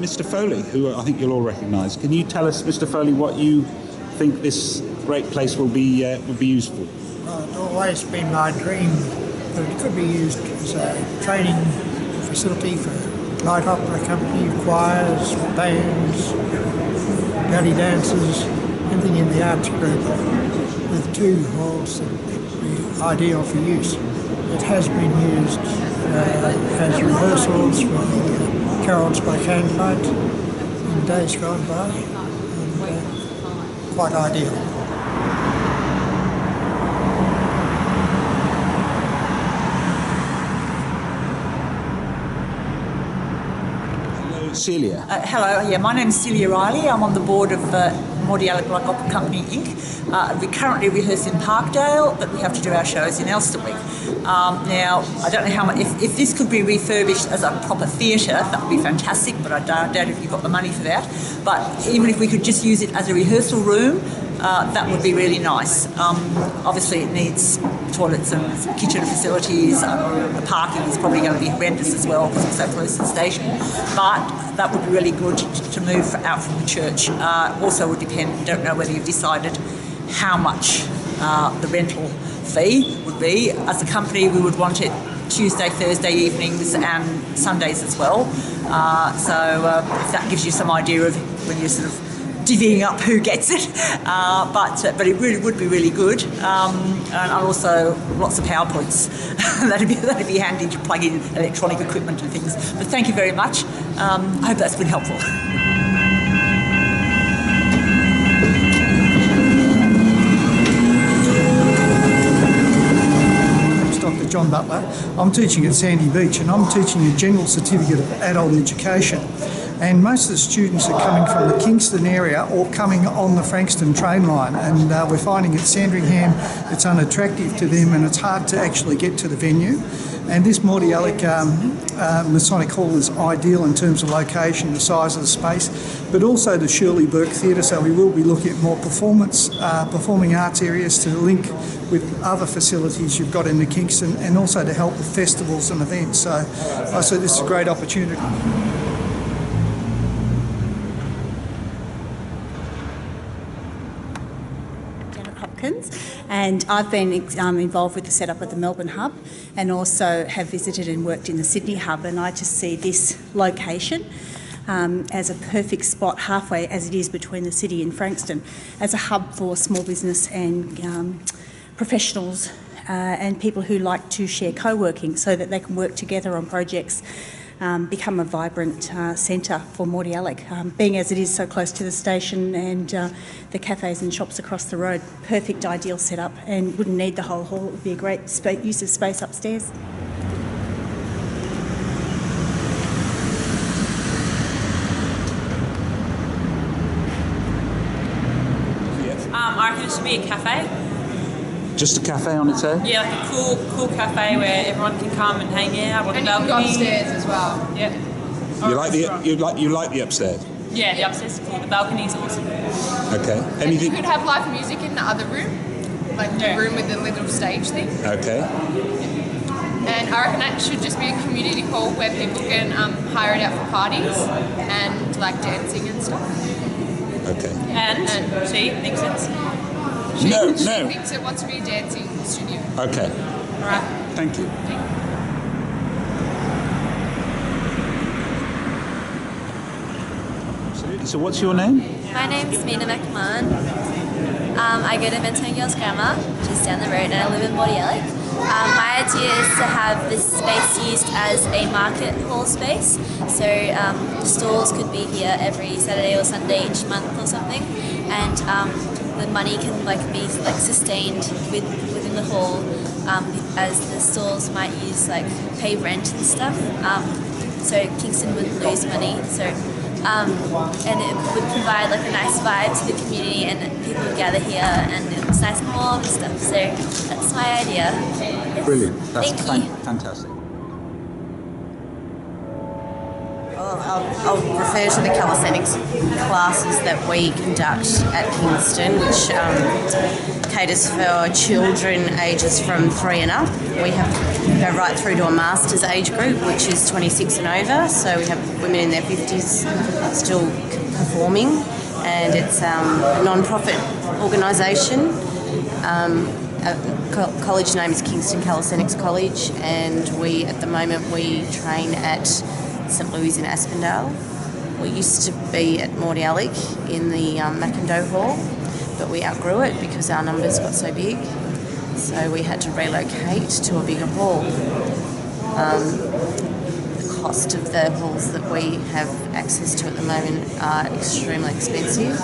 Mr. Foley, who I think you'll all recognise. Can you tell us, Mr. Foley, what you think this great place will be used for? Well, it's always been my dream that it could be used as a training facility for light opera company, choirs, bands, belly dancers, anything in the arts group, with 2 halls that would be ideal for use. It has been used as rehearsals for the carols by candlelight in days gone by, and quite ideal. Celia. Hello, my name's Celia Riley. I'm on the board of Mordialloc Opera Company Inc. We currently rehearse in Parkdale, but we have to do our shows in Elsternwick. Now, I don't know how much, if this could be refurbished as a proper theatre, that would be fantastic, but I doubt if you've got the money for that. But even if we could just use it as a rehearsal room, that would be really nice. Obviously it needs toilets and kitchen facilities. The parking is probably going to be horrendous as well because it's so close to the station. But that would be really good to move out from the church. Also would depend, don't know whether you've decided how much the rental fee would be. As a company, we would want it Tuesday, Thursday evenings and Sundays as well. So if that gives you some idea of when you're sort of divvying up who gets it, but it really would be really good, and also lots of PowerPoints. that'd be handy to plug in electronic equipment and things. But thank you very much. I hope that's been helpful. Dr. John Butler. I'm teaching at Sandy Beach, and I'm teaching a General Certificate of Adult Education. And most of the students are coming from the Kingston area or coming on the Frankston train line, and we're finding at Sandringham it's unattractive to them and it's hard to actually get to the venue. And this Mordialloc Masonic Hall is ideal in terms of location, the size of the space, but also the Shirley Burke Theatre, so we will be looking at more performing arts areas to link with other facilities you've got in the Kingston, and also to help with festivals and events. So I see this is a great opportunity. And I've been involved with the setup of the Melbourne Hub, and also have visited and worked in the Sydney Hub, and I just see this location as a perfect spot, halfway as it is between the city and Frankston, as a hub for small business and professionals and people who like to share co-working so that they can work together on projects. Become a vibrant centre for Mordialloc, being as it is so close to the station and the cafes and shops across the road. Perfect, ideal setup, and wouldn't need the whole hall. It would be a great use of space upstairs. I reckon it should be a cafe. Just a cafe on its own? Yeah, like a cool cafe where everyone can come and hang out on the balcony. And you can go upstairs as well. Yeah. You like the upstairs? Yeah, the upstairs is cool. The balcony is awesome. Okay. Anything? You could have live music in the other room, like the room with the little stage thing. Okay. And I reckon that should just be a community hall where people can hire it out for parties and like dancing and stuff. Okay. And she thinks it's... She thinks it wants to be a dancing studio. Okay. All right. Thank you. So what's your name? My name's Mina McMahon. I go to Mentone Girls Grammar, just down the road, and I live in Mordialloc. My idea is to have this space used as a market hall space, so stalls could be here every Saturday or Sunday each month or something, and the money can be sustained within the hall, as the stalls might use pay rent and stuff. So Kingston wouldn't lose money. So and it would provide a nice vibe to the community, and people would gather here, and it's nice and warm and stuff. So that's my idea. Yes. Brilliant. That's Thank you. Fantastic. I'll refer to the calisthenics classes that we conduct at Kingston, which caters for children ages from 3 and up. We have go right through to a master's age group, which is 26 and over. So we have women in their 50s still performing, and it's a non-profit organisation. College name is Kingston Calisthenics College, and at the moment we train at St Louis in Aspendale. We used to be at Mordialloc in the Mackindale Hall, but we outgrew it because our numbers got so big. So we had to relocate to a bigger hall. The cost of the halls that we have access to at the moment are extremely expensive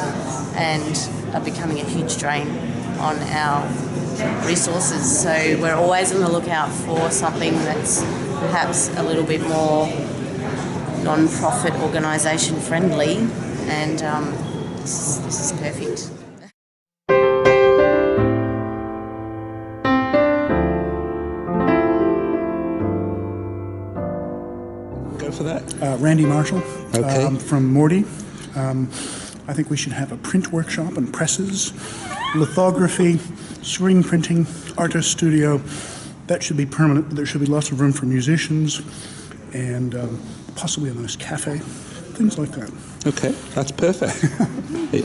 and are becoming a huge drain on our resources. So we're always on the lookout for something that's perhaps a little bit more non-profit organisation friendly, and this is perfect. Go for that. Randy Marshall, Okay. from Morty. I think we should have a print workshop and presses, lithography, screen printing, artist studio. That should be permanent, but there should be lots of room for musicians and possibly a nice cafe, things like that. Okay, that's perfect.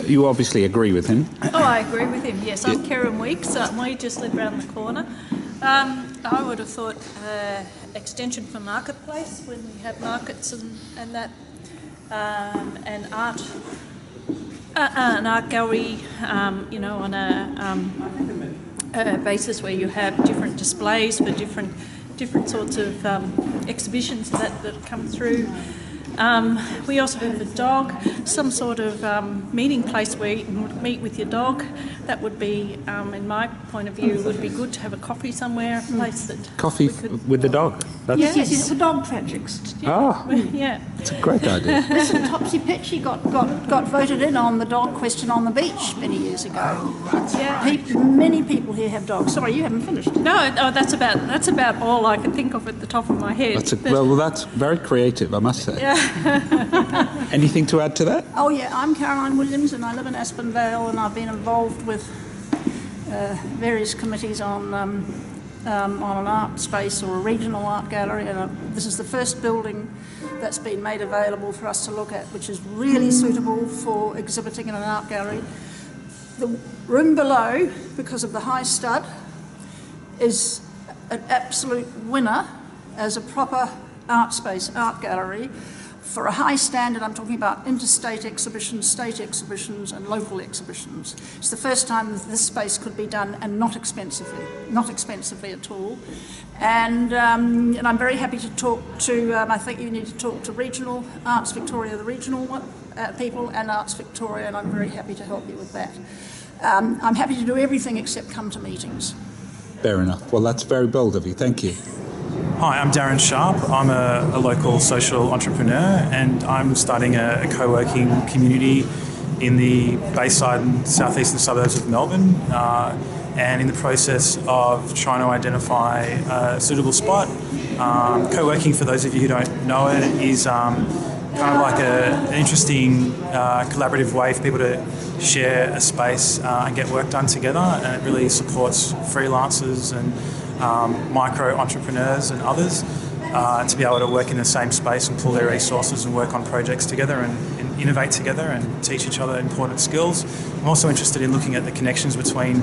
You obviously agree with him. Oh, I agree with him, yes. I'm Karen Weeks. We just live round the corner. I would have thought extension for Marketplace when we have markets and that, and an art gallery, on a basis where you have different displays for different sorts of exhibitions that come through. We also have a dog, some sort of meeting place where you can meet with your dog. That would be, in my point of view, would be good to have a coffee somewhere, a place that... Coffee with the dog. That's, yes, for dog projects. Yeah. It's a great idea. Listen, Topsy Pitchy got voted in on the dog question on the beach many years ago. Yeah. Many people here have dogs. Sorry, you haven't finished. No, that's about all I can think of at the top of my head. That's very creative, I must say. Yeah. Anything to add to that? Oh yeah, I'm Caroline Williams and I live in Aspendale, and I've been involved with various committees on an art space or a regional art gallery, and this is the first building that's been made available for us to look at, which is really suitable for exhibiting in an art gallery. The room below, because of the high stud, is an absolute winner as a proper art space, art gallery. For a high standard, I'm talking about interstate exhibitions, state exhibitions and local exhibitions. It's the first time that this space could be done, and not expensively at all. And I'm very happy to talk to, I think you need to talk to Regional, Arts Victoria, the regional people, and Arts Victoria, and I'm very happy to help you with that. I'm happy to do everything except come to meetings. Fair enough. Well, that's very bold of you. Thank you. Hi, I'm Darren Sharp. I'm a local social entrepreneur, and I'm starting a co-working community in the Bayside and southeastern suburbs of Melbourne, and in the process of trying to identify a suitable spot. Co-working, for those of you who don't know it, is kind of like an interesting collaborative way for people to share a space and get work done together, and it really supports freelancers and micro entrepreneurs and others to be able to work in the same space and pool their resources and work on projects together and innovate together and teach each other important skills. I'm also interested in looking at the connections between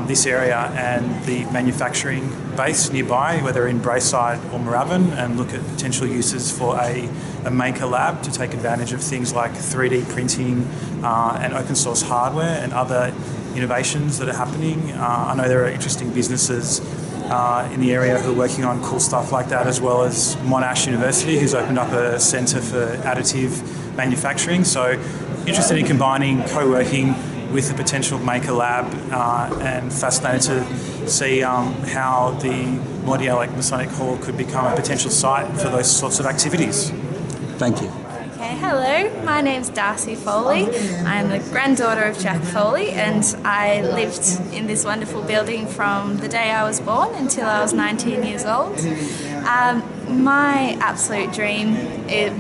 this area and the manufacturing base nearby, whether in Braeside or Moorabbin, and look at potential uses for a maker lab to take advantage of things like 3D printing and open source hardware and other innovations that are happening. I know there are interesting businesses in the area who are working on cool stuff like that, as well as Monash University, who's opened up a centre for additive manufacturing. So interested in combining co-working with a potential maker lab, and fascinated to see how the Mordialloc Masonic Hall could become a potential site for those sorts of activities. Thank you. Okay, hello, my name's Darcy Foley. I'm the granddaughter of Jack Foley, and I lived in this wonderful building from the day I was born until I was 19 years old. My absolute dream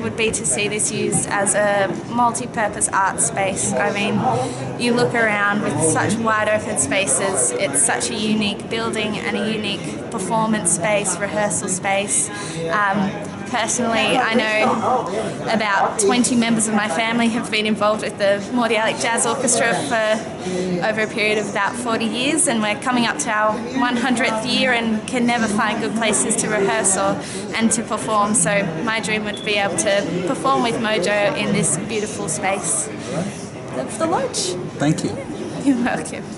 would be to see this used as a multi-purpose art space. I mean, you look around with such wide open spaces, it's such a unique building and a unique performance space, rehearsal space. Personally, I know about 20 members of my family have been involved with the Mordialloc Jazz Orchestra for over a period of about 40 years, and we're coming up to our 100th year and can never find good places to rehearse and to perform. So my dream would be able to perform with Mojo in this beautiful space of the lodge. Thank you. You're welcome.